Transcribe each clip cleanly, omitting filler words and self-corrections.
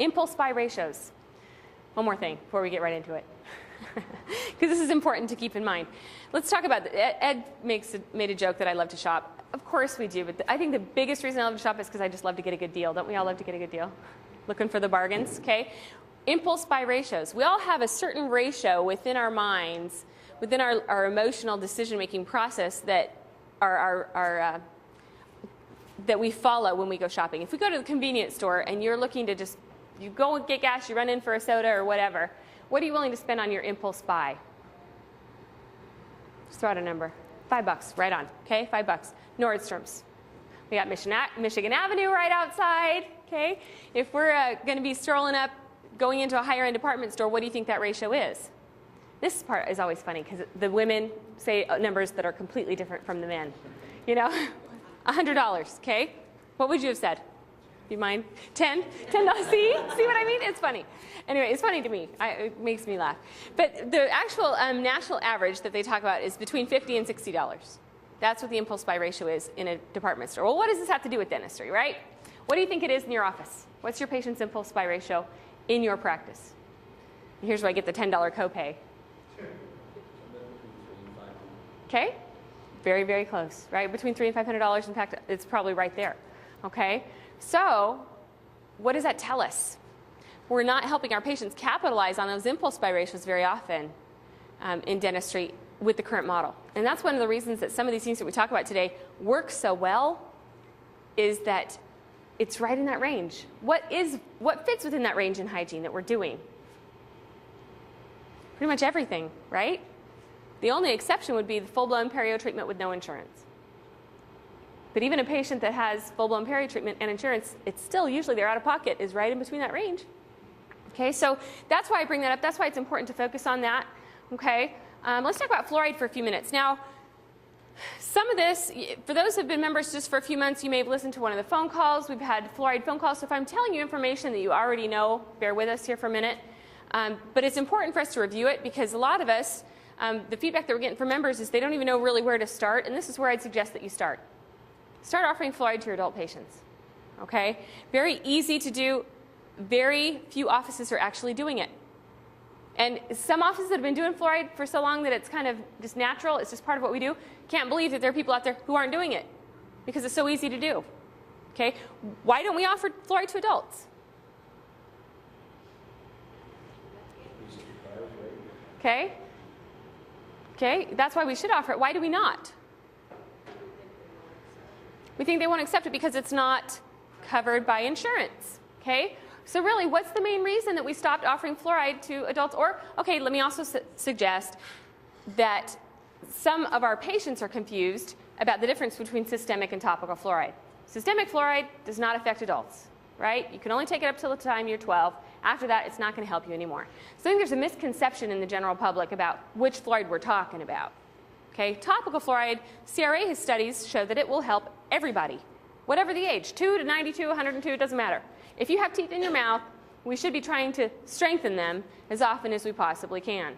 Impulse buy ratios. One more thing before we get right into it, because this is important to keep in mind. Let's talk about Ed made a joke that I love to shop. Of course we do, but I think the biggest reason I love to shop is because I just love to get a good deal. Don't we all love to get a good deal? Looking for the bargains, okay? Impulse buy ratios. We all have a certain ratio within our minds, within our emotional decision-making process that that we follow when we go shopping. If we go to the convenience store and you're looking to you go and get gas, you run in for a soda or whatever, what are you willing to spend on your impulse buy? Just throw out a number. $5, right on, okay? $5. Nordstrom's. We got Michigan Avenue right outside, okay? If we're going to be strolling up, going into a higher-end department store, what do you think that ratio is? This part is always funny because the women say numbers that are completely different from the men. You know, $100, okay? What would you have said? You mind? 10? $10? See what I mean? It's funny. Anyway, it's funny to me. It makes me laugh. But the actual national average that they talk about is between $50 and $60. That's what the impulse buy ratio is in a department store. Well, what does this have to do with dentistry, right? What do you think it is in your office? What's your patient's impulse buy ratio in your practice? And here's where I get the $10 copay. Okay? Very, very close, right? Between $300 and $500. In fact, it's probably right there. Okay? So what does that tell us? We're not helping our patients capitalize on those impulse buy ratios very often in dentistry with the current model. And that's one of the reasons that some of these things that we talk about today work so well, is that it's right in that range. What fits within that range in hygiene that we're doing? Pretty much everything, right? The only exception would be the full-blown perio treatment with no insurance. But even a patient that has full-blown perio treatment and insurance, it's still usually their out-of-pocket is right in between that range. Okay, so that's why I bring that up. That's why it's important to focus on that. Okay, let's talk about fluoride for a few minutes. Now, some of this, for those who have been members just for a few months, you may have listened to one of the phone calls. We've had fluoride phone calls. So if I'm telling you information that you already know, bear with us here for a minute. But it's important for us to review it because a lot of us, the feedback that we're getting from members is they don't even know really where to start. And this is where I'd suggest that you start. Start offering fluoride to your adult patients. Okay? Very easy to do. Very few offices are actually doing it. And some offices that have been doing fluoride for so long that it's kind of just natural, it's just part of what we do, can't believe that there are people out there who aren't doing it because it's so easy to do. Okay? Why don't we offer fluoride to adults? Okay? Okay, that's why we should offer it. Why do we not? We think they won't accept it because it's not covered by insurance. Okay? So really, what's the main reason that we stopped offering fluoride to adults? Or, okay, let me also suggest that some of our patients are confused about the difference between systemic and topical fluoride. Systemic fluoride does not affect adults, right? You can only take it up till the time you're 12. After that, it's not going to help you anymore. So I think there's a misconception in the general public about which fluoride we're talking about. Okay, topical fluoride, CRA studies show that it will help everybody, whatever the age, 2 to 92, 102, it doesn't matter. If you have teeth in your mouth, we should be trying to strengthen them as often as we possibly can.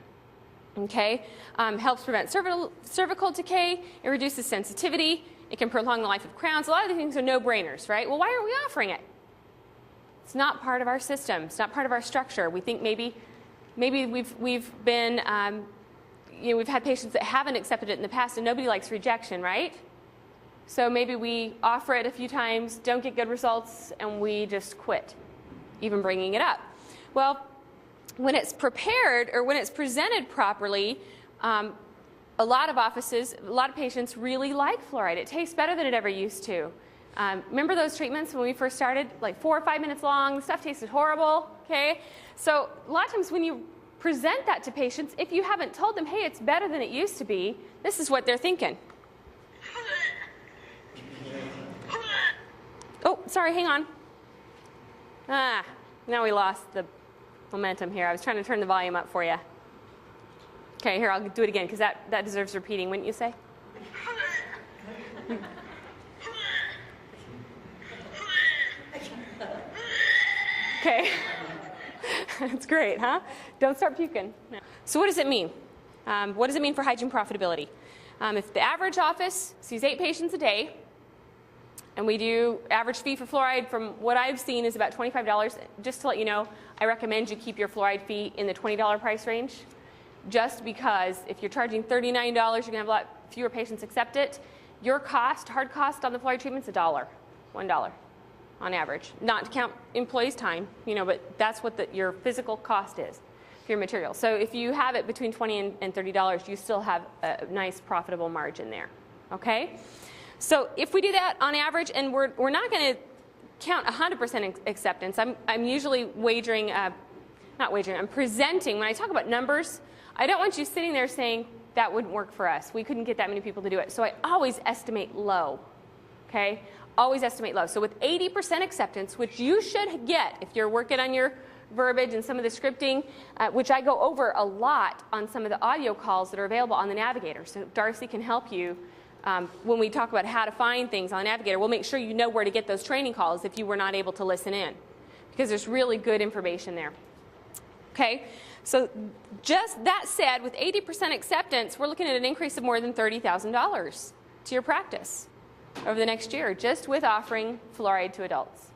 Okay, helps prevent cervical decay, it reduces sensitivity, it can prolong the life of crowns. A lot of these things are no-brainers, right? Well, why aren't we offering it? It's not part of our system. It's not part of our structure. We think maybe we've been, we've had patients that haven't accepted it in the past, and nobody likes rejection, right? So maybe we offer it a few times, don't get good results, and we just quit, even bringing it up. Well, when it's prepared or when it's presented properly, a lot of offices, a lot of patients really like fluoride. It tastes better than it ever used to. Remember those treatments when we first started, like 4 or 5 minutes long, the stuff tasted horrible, okay? So a lot of times when you present that to patients, if you haven't told them, hey, it's better than it used to be, this is what they're thinking. Oh, sorry, hang on. Now we lost the momentum here. I was trying to turn the volume up for you. Okay, here, I'll do it again because that deserves repeating, wouldn't you say? Okay. That's great, huh? Don't start puking. No. So what does it mean? What does it mean for hygiene profitability? If the average office sees 8 patients a day, And we do average fee for fluoride from what I've seen is about $25. Just to let you know, I recommend you keep your fluoride fee in the $20 price range, just because if you're charging $39, you're going to have a lot fewer patients accept it. Your cost, hard cost on the fluoride treatment is $1 on average. Not to count employees' time, but that's what your physical cost is for your material. So if you have it between $20 and $30, you still have a nice profitable margin there. Okay? So if we do that on average, and we're not going to count 100% acceptance, I'm usually I'm presenting, when I talk about numbers, I don't want you sitting there saying, that wouldn't work for us. We couldn't get that many people to do it. So I always estimate low, okay? Always estimate low. So with 80% acceptance, which you should get if you're working on your verbiage and some of the scripting, which I go over a lot on some of the audio calls that are available on the Navigator. So Darcy can help you when we talk about how to find things on the Navigator. We'll make sure you know where to get those training calls if you were not able to listen in, because there's really good information there. Okay? So just that said, with 80% acceptance, we're looking at an increase of more than $30,000 to your practice over the next year, just with offering fluoride to adults.